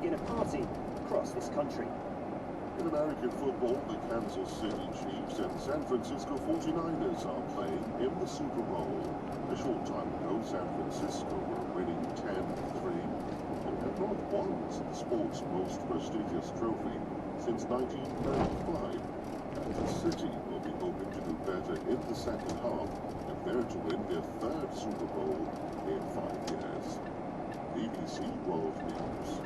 begin a party across this country. In American football, the Kansas City Chiefs and San Francisco 49ers are playing in the Super Bowl. A short time ago, San Francisco were winning 10-3 and have not won the sport's most prestigious trophy since 1995. Kansas City will be hoping to do better in the second half and there to win their third Super Bowl in 5 years. BBC World News.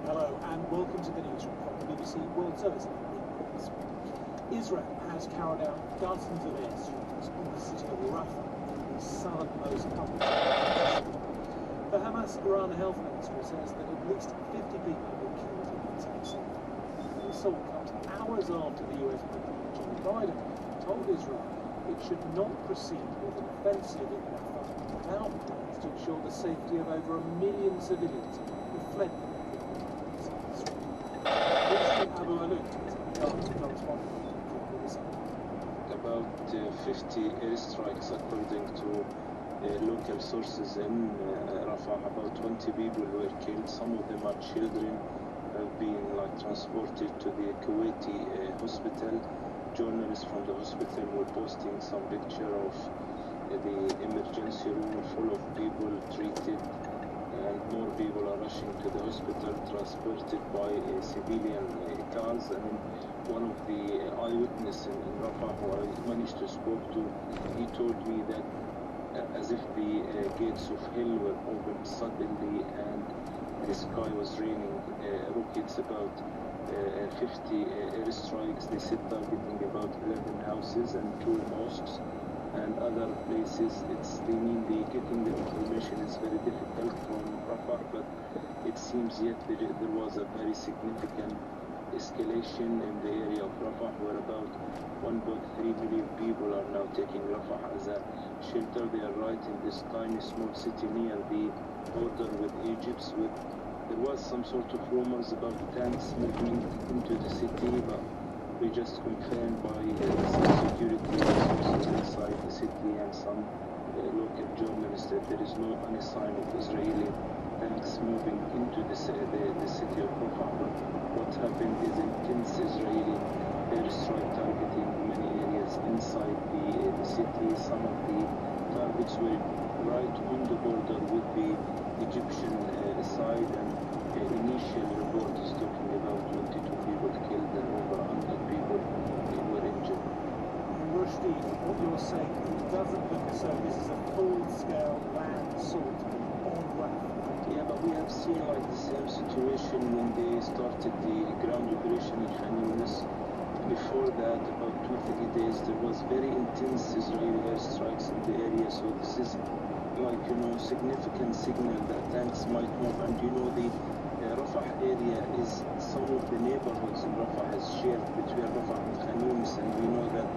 Hello and welcome to the newsroom from the BBC World Service reports. Israel has carried out dozens of airstrikes on the city of Rafah, the southernmost country. The Hamas-Iran Health Ministry says that at least 50 people have been killed in the attacks. The assault comes hours after the US President Joe Biden told Israel it should not proceed with an offensive in Rafah without plans to ensure the safety of over 1 million civilians who fled from the Abu Alud is correspondent for BBC. About 50 airstrikes according to local sources in Rafah. About 20 people were killed. Some of them are children, have been transported to the Kuwaiti hospital. Journalists from the hospital were posting some picture of the emergency room full of people treated, and more people are rushing to the hospital, transported by civilian cars. And one of the eyewitnesses in Rafah who I managed to speak to, he told me that as if the gates of hell were opened suddenly and the sky was raining rockets. About 50 airstrikes, they said, targeting about 11 houses and 2 mosques and other places. Getting the information is very difficult from Rafah, but it seems yet there was a very significant escalation in the area of Rafah, where about 1.3 million people are now taking Rafah as a shelter. They are right in this tiny small city near the border with Egypt. There was some sort of rumors about tanks moving into the city, but we just confirmed by some security sources inside the city and some local journalists that there is no any sign of Israeli tanks moving into the city of Rafah. But what happened is intense Israeli airstrike targeting many areas inside the city. Some of the targets were right on the border with the Egyptian side, and initial report is talking about 22 people killed and over 100 people were injured. Rushdie, what you're saying, it doesn't look as though this is a full-scale land assault on Rafah. Yeah, but we have seen the same situation when they started the ground operation in Khan Yunis. Before that, about 2-3 days, there was very intense Israeli airstrikes in the area. So this is significant signal that tanks might move. And the Rafah area is some of the neighborhoods in Rafah is shared between Rafah and Khan Yunis, and we know that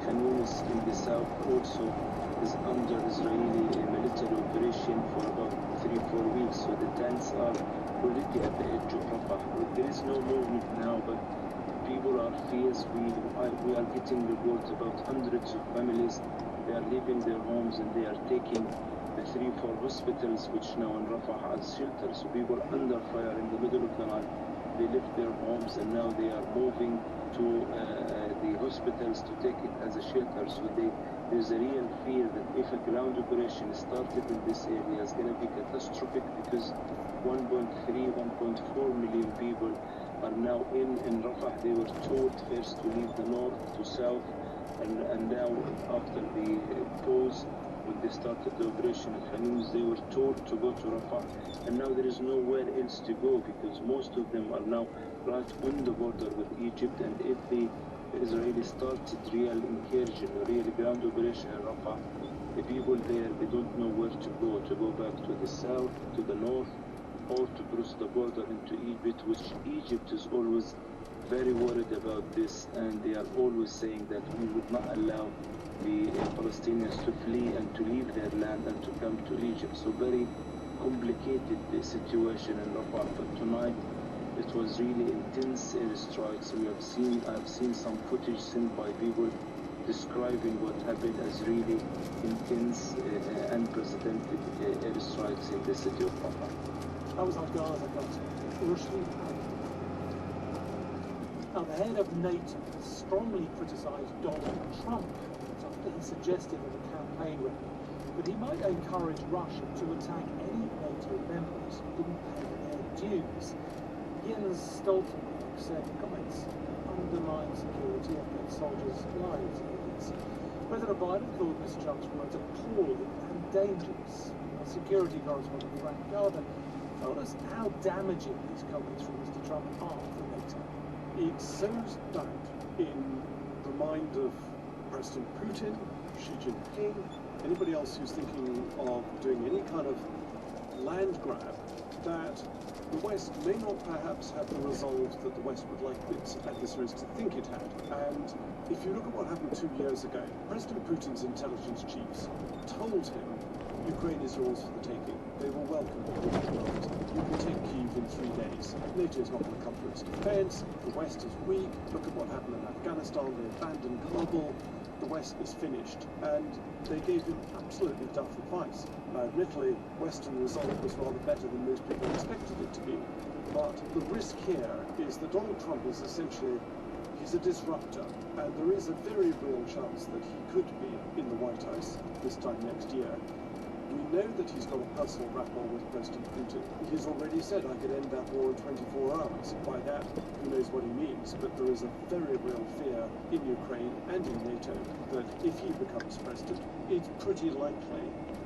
Khan Yunis in the south also is under Israeli military operation for about 3-4 weeks. So the tanks are already at the edge of Rafah. There is no movement now, but people are fierce. We are getting reports about hundreds of families. They are leaving their homes and they are taking the 3-4 hospitals which now in Rafah as shelters. So people under fire in the middle of the night. They left their homes and now they are moving to the hospitals to take it as a shelter. So there's a real fear that if a ground operation started in this area, it's going to be catastrophic, because 1.3, 1.4 million people are now in Rafah. They were told first to leave the north to south, and now after the pause, when they started the operation in Khan Yunis, they were told to go to Rafah, and now there is nowhere else to go, because most of them are now right on the border with Egypt. And if the Israelis started real incursion, a real ground operation in Rafah, the people there, they don't know where to go back to the south, to the north, or to cross the border into Egypt, which Egypt is always very worried about this, and they are always saying that we would not allow the Palestinians to flee and to leave their land and to come to Egypt. So very complicated situation in Rafah. But tonight it was really intense airstrikes. I've seen some footage sent by people describing what happened as really intense, unprecedented airstrikes in the city of Rafah. That was our Gaza guys. Now, the head of NATO strongly criticised Donald Trump after he suggested of a campaign rally that he might encourage Russia to attack any NATO members who didn't pay their dues. Jens Stoltenberg said comments undermine security and put soldiers' lives at risk. President Biden called Mr. Trump's words appalling and dangerous. Our security correspondent Frank Gardner told us how damaging these comments from Mr. Trump are for NATO. It sows doubt in the mind of President Putin, Xi Jinping, anybody else who's thinking of doing any kind of land grab, that the West may not perhaps have the resolve that the West would like its adversaries to think it had. And if you look at what happened 2 years ago, President Putin's intelligence chiefs told him Ukraine is yours for the taking. They will welcome you. You can take Kyiv in 3 days. NATO is not going to come for its defense. The West is weak. Look at what happened in Afghanistan. They abandoned Kabul. The West is finished. And they gave him absolutely tough advice. Now, admittedly, Western result was rather better than most people expected it to be. But the risk here is that Donald Trump is essentially, he's a disruptor. And there is a very real chance that he could be in the White House this time next year. We know that he's got a personal rapport with President Putin. He's already said, I could end that war in 24 hours. By that, who knows what he means, but there is a very real fear in Ukraine and in NATO that if he becomes president, it's pretty likely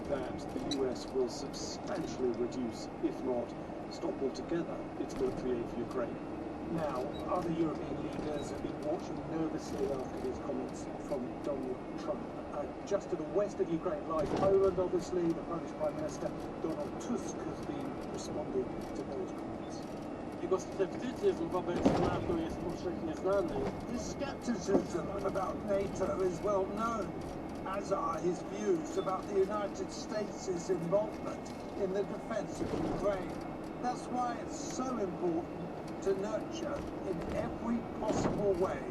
that the US will substantially reduce, if not stop altogether, its military aid for Ukraine. Now, other European leaders have been watching nervously after his comments from Donald Trump. Just to the west of Ukraine lies Poland, obviously. The Polish Prime Minister Donald Tusk has been responding to those comments. Jego sceptycyzm wobec NATO jest powszechnie znany. His skepticism about NATO is well known, as are his views about the United States' involvement in the defense of Ukraine. That's why it's so important to nurture in every possible way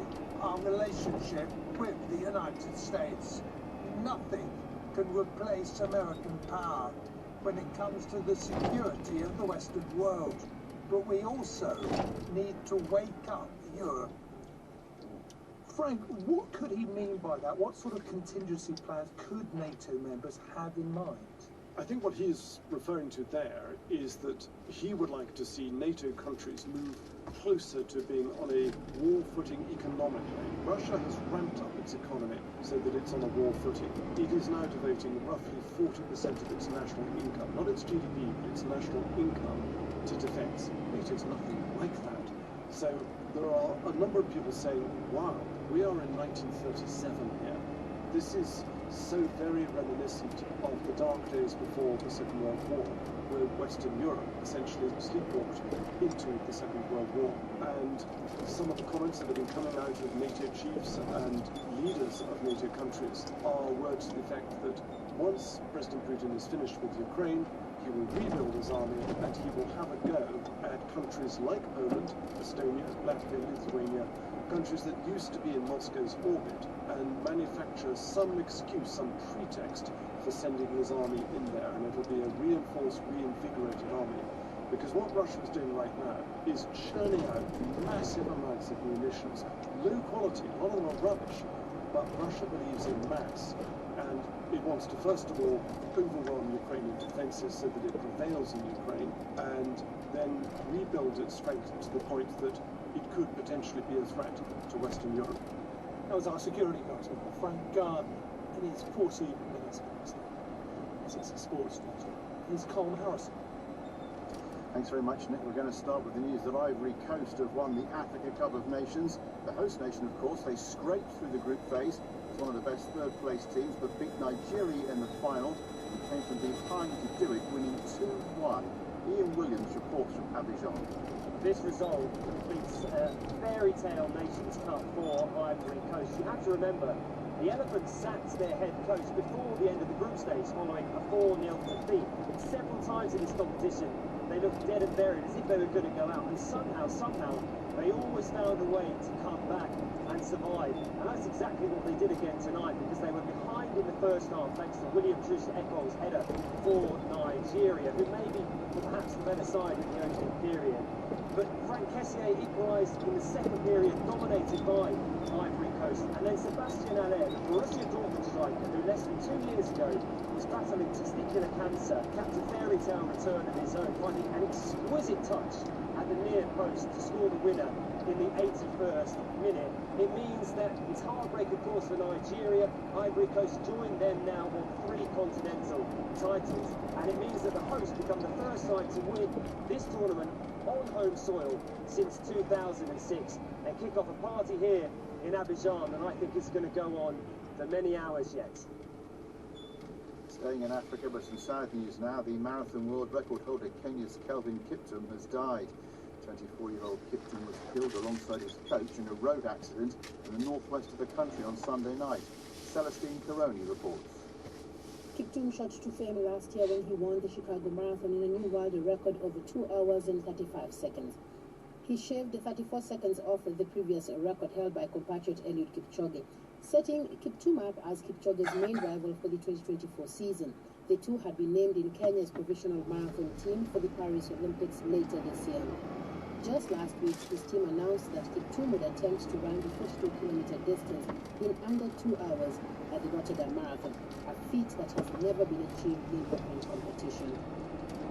our relationship with the United States. Nothing can replace American power when it comes to the security of the Western world. But we also need to wake up Europe. Frank, what could he mean by that? What sort of contingency plans could NATO members have in mind? I think what he is referring to there is that he would like to see NATO countries move closer to being on a war footing economically. Russia has ramped up its economy so that it's on a war footing. It is now devoting roughly 40% of its national income, not its GDP, but its national income, to defense. NATO is nothing like that. So there are a number of people saying, wow, we are in 1937 here. This is so very reminiscent of the dark days before the Second World War, where Western Europe essentially sleepwalked into the Second World War. And some of the comments that have been coming out of NATO chiefs and leaders of NATO countries are words to the effect that once President Putin is finished with Ukraine, he will rebuild his army and he will have a go at countries like Poland, Estonia, Latvia, Lithuania, countries that used to be in Moscow's orbit, and manufacture some excuse, some pretext for sending his army in there, and it'll be a reinforced, reinvigorated army. Because what Russia is doing right now is churning out massive amounts of munitions, low quality, a lot of them are rubbish, but Russia believes in mass, and it wants to first of all overwhelm Ukrainian defences so that it prevails in Ukraine, and then rebuild its strength to the point that it could potentially be a threat to Western Europe. That was our security correspondent, Frank Gardner, and it's 14 minutes past 9. This is a sports newsroom. Here's Colin Harrison. Thanks very much, Nick. We're going to start with the news that Ivory Coast have won the Africa Cup of Nations. The host nation, of course, they scraped through the group phase. It's one of the best third-place teams, but beat Nigeria in the final and came from behind to do it, winning 2-1. Ian Williams reports from Abidjan. This result completes a fairy tale Nations Cup for Ivory Coast. You have to remember, the Elephants sacked their head coach before the end of the group stage following a 4-0 defeat. Several times in this competition, they looked dead and buried as if they were going to go out, and somehow, they always found a way to come back and survive. And that's exactly what they did again tonight, because they were behind in the first half thanks to William Truss-Ekong's header for Nigeria, who may be perhaps the better side in the opening period. But Franck Kessié equalised in the second period, dominated by Ivory Coast. And then Sébastien Haller, the Borussia Dortmund striker, who less than 2 years ago was battling testicular cancer, capped a fairy tale return of his own, finding an exquisite touch at the near post to score the winner in the 81st minute. It means that it's heartbreak, of course, for Nigeria. Ivory Coast join them now on 3 continental titles, and it means that the hosts become the first side to win this tournament on home soil since 2006 and kick off a party here in Abidjan, and I think it's going to go on for many hours yet. Staying in Africa, but some sad news now. The marathon world record holder Kenya's Kelvin Kiptum has died. 24-year-old Kiptum was killed alongside his coach in a road accident in the northwest of the country on Sunday night. Celestine Caroni reports. Kiptum shot to fame last year when he won the Chicago Marathon in a new world record over 2 hours and 35 seconds. He shaved 34 seconds off the previous record held by compatriot Eliud Kipchoge, setting Kiptum up as Kipchoge's main rival for the 2024 season. The two had been named in Kenya's provisional marathon team for the Paris Olympics later this year. Just last week, his team announced that Kiptum would attempt to run the 42-kilometer distance in under 2 hours at the Rotterdam Marathon, a feat that has never been achieved in open competition.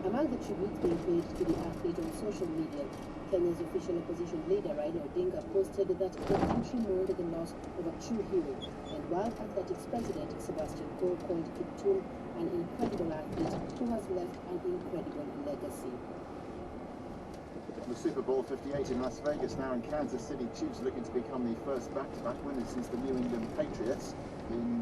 Among the tributes being paid to the athlete on social media, Kenya's official opposition leader Raila Odinga posted that the country mourned the loss of a true hero, and while athletics president Sebastian Coe called Kiptum an incredible athlete who has left an incredible legacy. The Super Bowl 58 in Las Vegas, now in Kansas City. Chiefs looking to become the first back-to-back winners since the New England Patriots.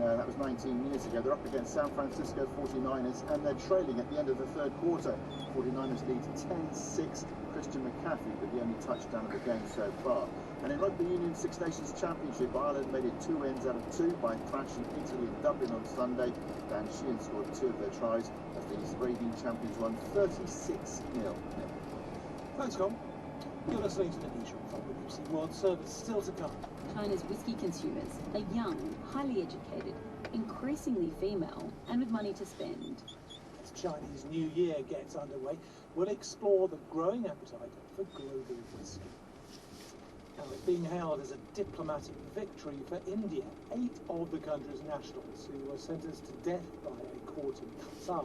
That was 19 years ago. They're up against San Francisco 49ers, and they're trailing at the end of the third quarter. 49ers lead 10-6. Christian McCaffrey with the only touchdown of the game so far. And in Rugby Union Six Nations Championship, Ireland made it 2 wins out of 2 by thrashing Italy in Dublin on Sunday. Dan Sheehan scored 2 of their tries as the reigning champions won 36-0. Thanks, Tom. You're listening to the newsroom from BBC World Service. Still to come. China's whiskey consumers are young, highly educated, increasingly female, and with money to spend. As Chinese New Year gets underway, we'll explore the growing appetite for global whiskey. Now, it's being hailed as a diplomatic victory for India. 8 of the country's nationals who were sentenced to death by a court in Qatar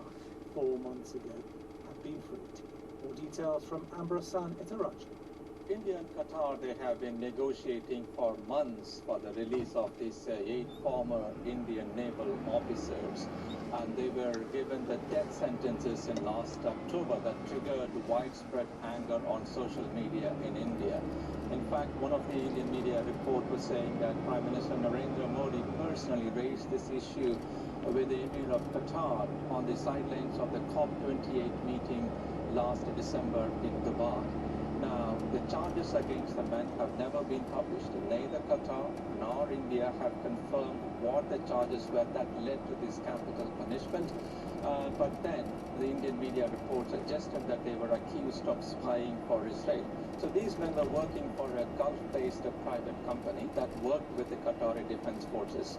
4 months ago have been freed. More details from Ambrasan Etaraj. India and Qatar, they have been negotiating for months for the release of these 8 former Indian naval officers, and they were given the death sentences in last October that triggered widespread anger on social media in India. In fact, one of the Indian media report was saying that Prime Minister Narendra Modi personally raised this issue with the Emir of Qatar on the sidelines of the COP28 meeting last December in Dubai. Now, the charges against the men have never been published. Neither Qatar nor India have confirmed what the charges were that led to this capital punishment. But then, the Indian media report suggested that they were accused of spying for Israel. So these men were working for a Gulf-based private company that worked with the Qatari Defense Forces.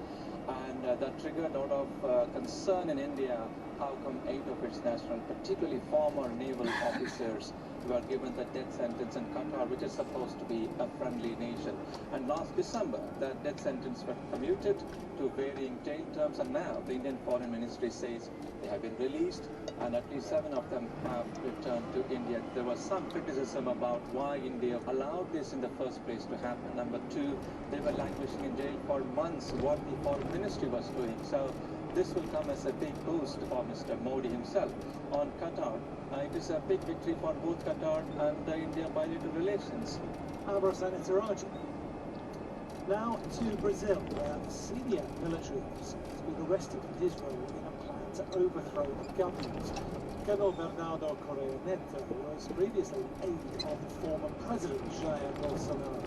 And that triggered a lot of concern in India. How come 8 of its nationals, particularly former naval officers, were given the death sentence in Qatar, which is supposed to be a friendly nation. And last December, the death sentence was commuted to varying jail terms, and now the Indian Foreign Ministry says they have been released, and at least 7 of them have returned to India. There was some criticism about why India allowed this in the first place to happen. Number 2, they were languishing in jail for months, what the Foreign Ministry was doing. So this will come as a big boost for Mr. Modi himself on Qatar. It is a big victory for both Qatar and India bilateral relations. Ambrasan Etaraj. Now to Brazil, where a senior military officer has been arrested for his role in a plan to overthrow the government. Colonel Bernardo Correa Neto was previously an aide of the former president Jair Bolsonaro.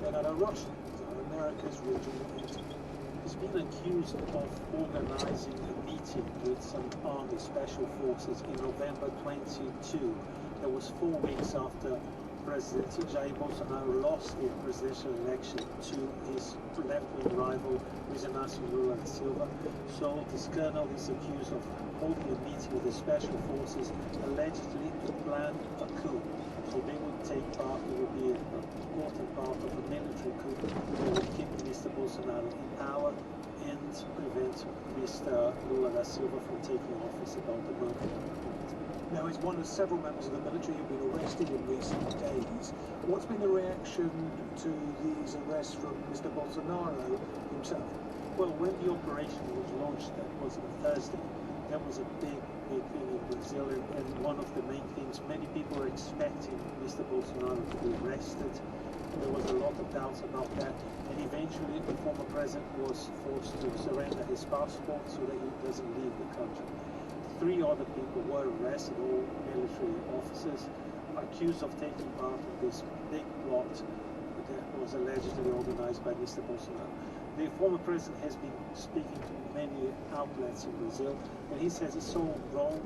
Bernardo Rocha are America's regional enemy. He's been accused of organizing a meeting with some Army Special Forces in November 22. That was 4 weeks after President Jair Bolsonaro lost the presidential election to his left-wing rival, Luiz Inácio Lula da Silva. So this colonel is accused of holding a meeting with the special forces, allegedly to plan a coup. So they would take part, it would be an important part of a military coup that would keep Mr. Bolsonaro in power and prevent Mr. Lula da Silva from taking office about the month. Now, he's one of several members of the military who've been arrested in recent days. What's been the reaction to these arrests from Mr. Bolsonaro himself? Well, when the operation was launched, that was on Thursday, that was a big thing in Brazil, and one of the main things, many people were expecting Mr. Bolsonaro to be arrested. There was a lot of doubts about that, and eventually the former president was forced to surrender his passport so that he doesn't leave the country. 3 other people were arrested, all military officers, accused of taking part in this big plot that was allegedly organized by Mr. Bolsonaro. The former president has been speaking to many outlets in Brazil, and he says it's so wrong.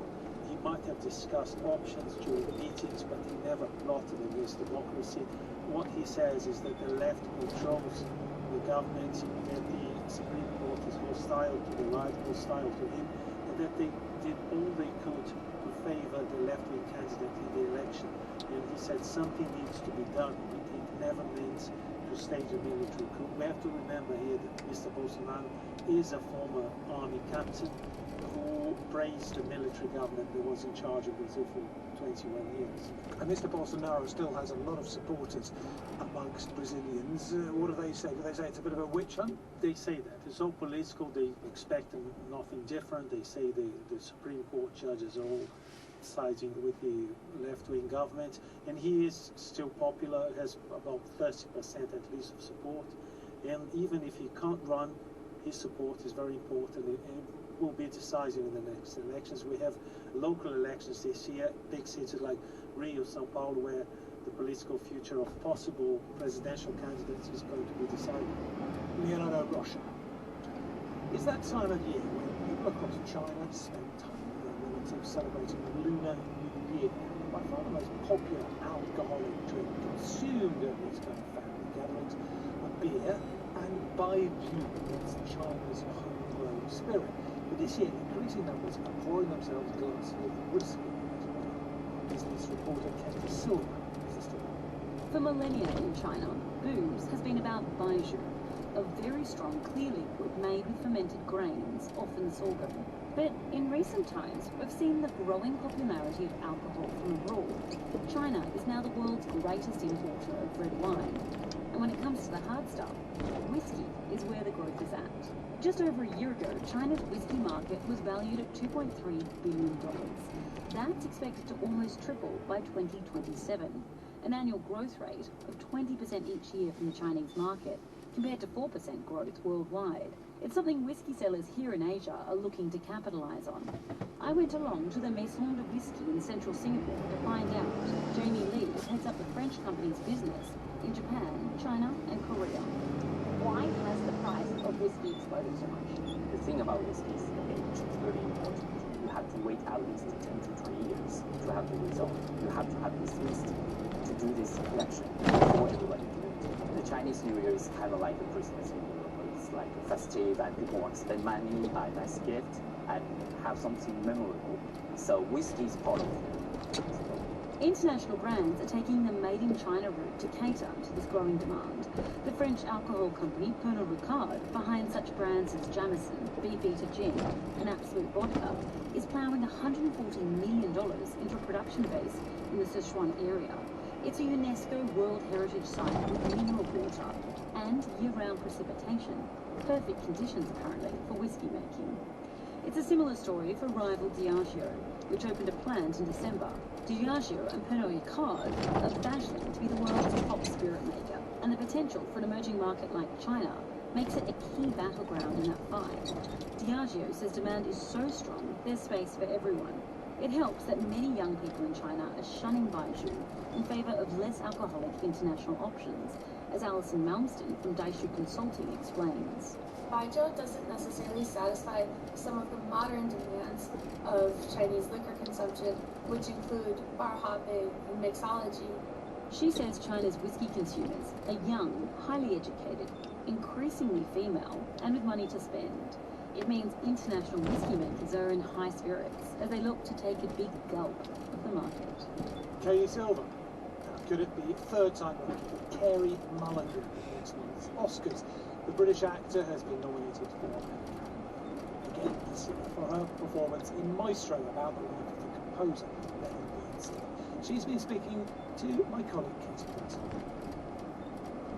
He might have discussed options during meetings, but he never plotted against democracy. What he says is that the left controls the government, that the Supreme Court is hostile to the right, hostile to him, and that they did all they could to favor the left-wing candidate in the election. And he said something needs to be done. It never meant to stage a military coup. We have to remember here that Mr. Bolsonaro is a former army captain who praised the military government that was in charge of Brazil for 21 years. And Mr. Bolsonaro still has a lot of supporters amongst Brazilians. What do they say? Do they say it's a bit of a witch hunt? They say that. It's so political, they expect nothing different. They say the Supreme Court judges are all siding with the left-wing government, and he is still popular, has about 30% at least of support, and even if he can't run, his support is very important and will be decisive in the next elections. We have local elections this year, big cities like Rio, Sao Paulo, where the political future of possible presidential candidates is going to be decided. Leonardo Rocha. It's that time of year when people across China spend time with their relatives celebrating the Lunar New Year. By far the most popular alcoholic drink consumed at these kind of family gatherings are beer and baijiu. That's China's homegrown spirit. But this year, increasing numbers are pouring themselves glasses of whiskey as well. Business reporter Kevin Silver has the story. For millennia in China, booze has been about baijiu, a very strong, clear liquid made with fermented grains, often sorghum. But in recent times, we've seen the growing popularity of alcohol from abroad. China is now the world's greatest importer of red wine. And when it comes to the hard stuff, whiskey is where the growth is at. Just over a year ago, China's whiskey market was valued at $2.3 billion. That's expected to almost triple by 2027, an annual growth rate of 20% each year from the Chinese market, compared to 4% growth worldwide. It's something whiskey sellers here in Asia are looking to capitalize on. I went along to the Maison de Whisky in central Singapore to find out. Jamie Lee heads up the French company's business in Japan, China, and Korea. Why has the price of whiskey exploded so much? The thing about whiskey is the age is very important. You have to wait at least 10 to 20 years to have the result. You have to have this whiskey to do this collection before everybody do it. The Chinese New Year is kind of like a Christmas in Europe. It's like festive and people want to spend money, buy a nice gift, and have something memorable. So whiskey is part of it. International brands are taking the made in China route to cater to this growing demand. The French alcohol company Pernod Ricard, behind such brands as Jameson, Beefeater Gin, and Absolut Vodka, is ploughing $140 million into a production base in the Sichuan area. It's a UNESCO World Heritage Site with mineral water and year-round precipitation. Perfect conditions, apparently, for whiskey making. It's a similar story for rival Diageo, which opened a plant in December. Diageo and Pernod Ricard are battling to be the world's top spirit maker, and the potential for an emerging market like China makes it a key battleground in that fight. Diageo says demand is so strong, there's space for everyone. It helps that many young people in China are shunning baijiu in favour of less alcoholic international options, as Alison Malmston from Daishu Consulting explains. Baijiu doesn't necessarily satisfy some of the modern demands of Chinese liquor consumption, which include bar hopping and mixology. She says China's whiskey consumers are young, highly educated, increasingly female, and with money to spend. It means international whiskey makers are in high spirits as they look to take a big gulp of the market. Katie Silver. Could it be third time lucky for Carey Mulligan next month's Oscars? The British actor has been nominated for an Academy again this year for her performance in Maestro about the life of the composer Leonard Bernstein. She's been speaking to my colleague Katie Wilson.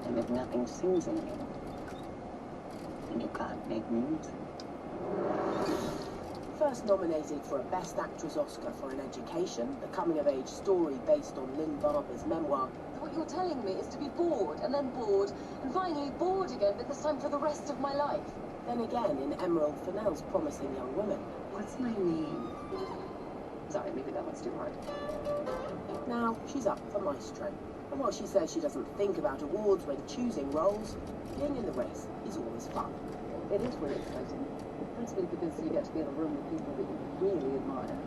And if nothing sings in you, then you can't make music. First nominated for a Best Actress Oscar for An Education, the coming-of-age story based on Lynn Barber's memoir. What you're telling me is to be bored, and then bored, and finally bored again, but this time for the rest of my life. Then again in Emerald Fennell's Promising Young Woman. What's my name? Sorry, maybe that one's too hard. Now she's up for Maestro. And while she says she doesn't think about awards when choosing roles, being in the race is always fun. It is really exciting. Principally because you get to be in a room with people that you really admire.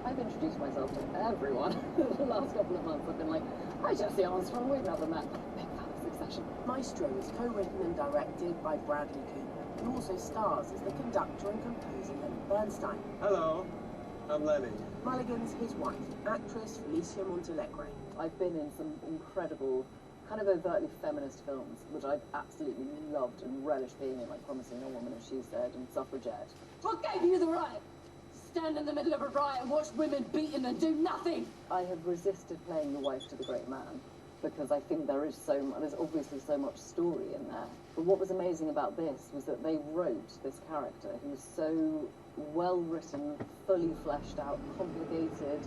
I've introduced myself to everyone the last couple of months. I've been like, hi Jesse Armstrong, we've never met. Big fan of Succession. Maestro is co-written and directed by Bradley Cooper, who also stars as the conductor and composer Leonard Bernstein. Hello, I'm Lenny. Mulligan's his wife, actress Felicia Montelegre. I've been in some incredible, kind of overtly feminist films, which I've absolutely loved and relished being in, like Promising Young Woman, as she said, and Suffragette. What gave you the right to stand in the middle of a riot and watch women beaten and do nothing? I have resisted playing the wife to the great man, because I think there's obviously so much story in there. But what was amazing about this was that they wrote this character who was so well written, fully fleshed out, complicated,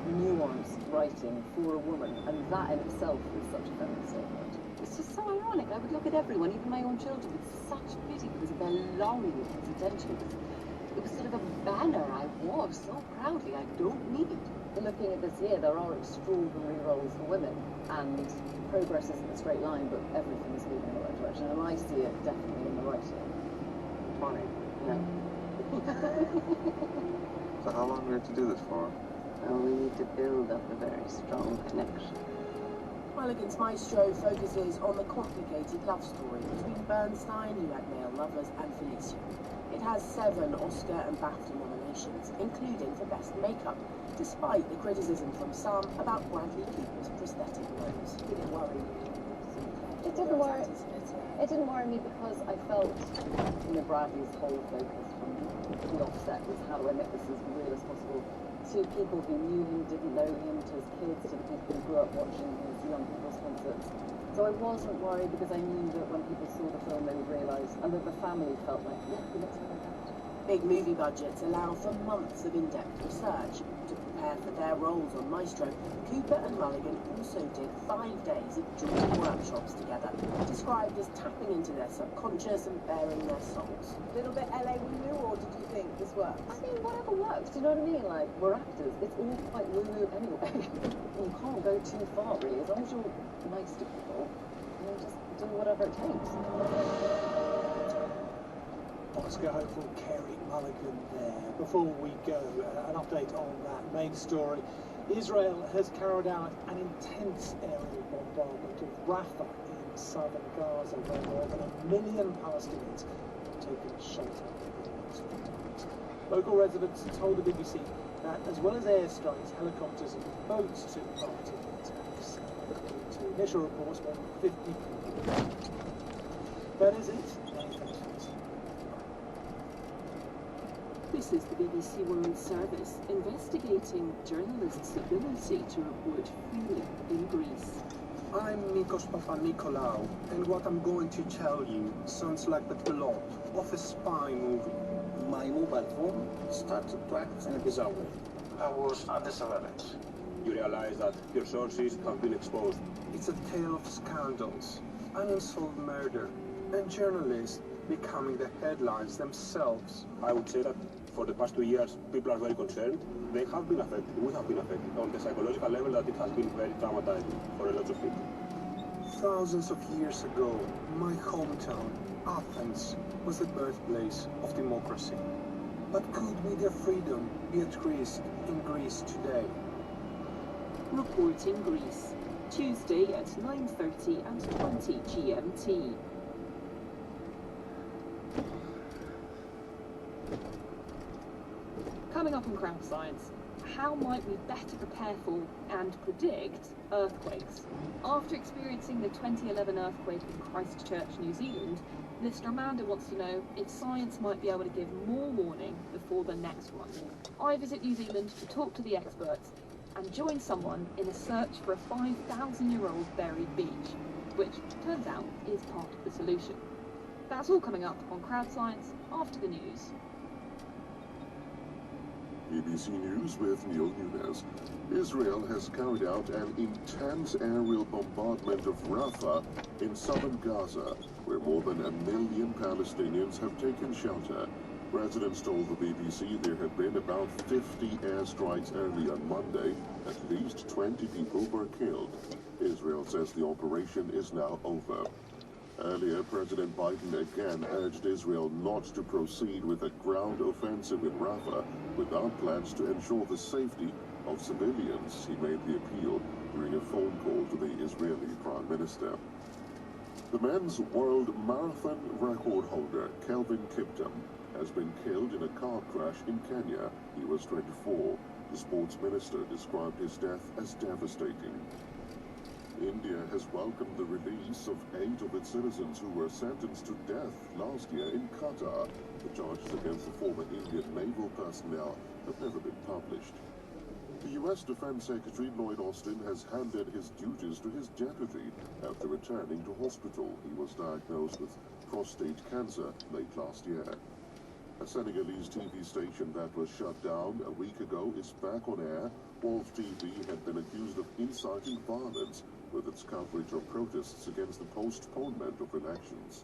nuanced writing for a woman, and that in itself is such a feminist statement. It's just so ironic. I would look at everyone, even my own children, with such pity because of their longing and attention. It was sort of a banner I wore so proudly I don't need. Looking at this year, there are extraordinary roles for women, and progress isn't a straight line, but everything is moving in the right direction, and I see it definitely in the right year. Money? No. So how long do we have to do this for? Well, we need to build up a very strong connection. Mulligan's Maestro focuses on the complicated love story between Bernstein, who had male lovers, and Felicia. It has 7 Oscar and BAFTA nominations, including for Best Makeup, despite the criticism from some about Bradley Cooper's prosthetic nose. Did it worry you? It didn't worry me because I felt, Bradley's whole focus from the offset was how do I make this as real as possible to people who knew him, didn't know him, to his kids, to the people who grew up watching his young people's concerts. So I wasn't worried because I knew that when people saw the film they would realise, and that the family felt like, yeah, he looks like that. Big movie budgets allow for months of in-depth research. To prepare for their roles on Maestro, Cooper and Mulligan also did 5 days of drawing workshops together, described as tapping into their subconscious and bearing their souls. A little bit LA woo-woo, or did you think this works? I mean, whatever works, do you know what I mean? Like, we're actors, it's all quite woo-woo anyway. You can't go too far, really, as long as you're nice to people, and just do whatever it takes. Oscar hopeful Carey Mulligan there. Before we go, an update on that main story. Israel has carried out an intense aerial bombardment of Rafah in southern Gaza, where more than 1 million Palestinians have taken shelter over the last few months. Local residents told the BBC that as well as airstrikes, helicopters and boats took part in the attacks. According to initial reports, more than 50 people. That is it. Many thanks for listening. This is the BBC World Service, investigating journalists' ability to report freely in Greece. I'm Nikos Papanikolaou, and what I'm going to tell you sounds like the plot of a spy movie. My mobile phone started to act in a bizarre way. I was at the surveillance. You realize that your sources have been exposed. It's a tale of scandals, unsolved murder, and journalists becoming the headlines themselves. I would say that for the past 2 years, people are very concerned. They have been affected. We have been affected on the psychological level that it has been very traumatizing for a lot of people. Thousands of years ago, my hometown, Athens, was the birthplace of democracy. But could we their freedom be at risk in Greece today? Reporting Greece. Tuesday at 9:30 and 20 GMT. Coming up on Crowd Science, how might we better prepare for and predict earthquakes? After experiencing the 2011 earthquake in Christchurch, New Zealand, listener Amanda wants to know if science might be able to give more warning before the next one. I visit New Zealand to talk to the experts and join someone in a search for a 5,000-year-old buried beach, which turns out is part of the solution. That's all coming up on Crowd Science after the news. BBC News with Neil Nunes. Israel has carried out an intense aerial bombardment of Rafah in southern Gaza, where more than 1 million Palestinians have taken shelter. Residents told the BBC there have been about 50 airstrikes early on Monday. At least 20 people were killed. Israel says the operation is now over. Earlier, President Biden again urged Israel not to proceed with a ground offensive in Rafah without plans to ensure the safety of civilians. He made the appeal during a phone call to the Israeli Prime Minister. The men's world marathon record holder, Kelvin Kiptum, has been killed in a car crash in Kenya. He was 24. The sports minister described his death as devastating. India has welcomed the release of 8 of its citizens who were sentenced to death last year in Qatar. The charges against the former Indian naval personnel have never been published. The U.S. Defense Secretary Lloyd Austin has handed his duties to his deputy after returning to hospital. He was diagnosed with prostate cancer late last year. A Senegalese TV station that was shut down a week ago is back on air. Wolf TV had been accused of inciting violence with its coverage of protests against the postponement of elections.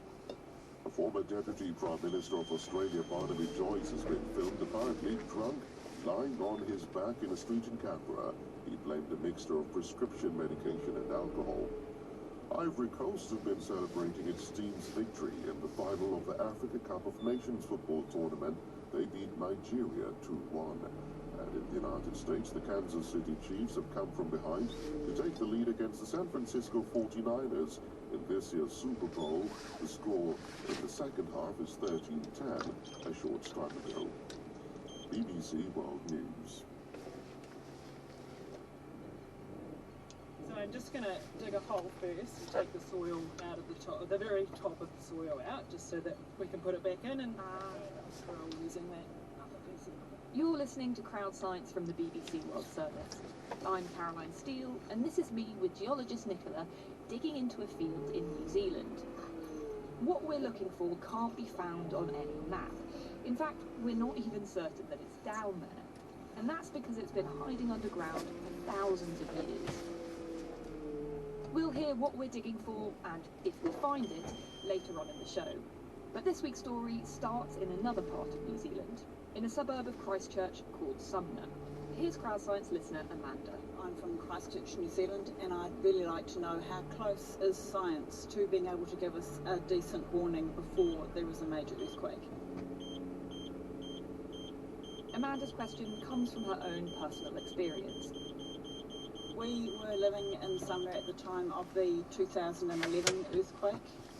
A former Deputy Prime Minister of Australia, Barnaby Joyce, has been filmed apparently drunk, lying on his back in a street in Canberra. He blamed a mixture of prescription medication and alcohol. Ivory Coast has been celebrating its team's victory in the final of the Africa Cup of Nations football tournament. They beat Nigeria 2-1. And in the United States, the Kansas City Chiefs have come from behind to take the lead against the San Francisco 49ers in this year's Super Bowl. The score in the second half is 13-10, a short time ago. BBC World News. So I'm just going to dig a hole first and take the soil out of the top, the very top of the soil out, just so that we can put it back in, and we're all using that. You're listening to Crowd Science from the BBC World Service. I'm Caroline Steele, and this is me with geologist Nicola digging into a field in New Zealand. What we're looking for can't be found on any map. In fact, we're not even certain that it's down there. And that's because it's been hiding underground for thousands of years. We'll hear what we're digging for, and if we find it, later on in the show. But this week's story starts in another part of New Zealand, in a suburb of Christchurch called Sumner. Here's Crowd Science listener Amanda. I'm from Christchurch, New Zealand, and I'd really like to know how close is science to being able to give us a decent warning before there is a major earthquake? Amanda's question comes from her own personal experience. We were living in Sumner at the time of the 2011 earthquake,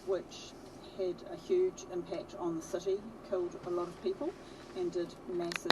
which had a huge impact on the city, killed a lot of people and did massive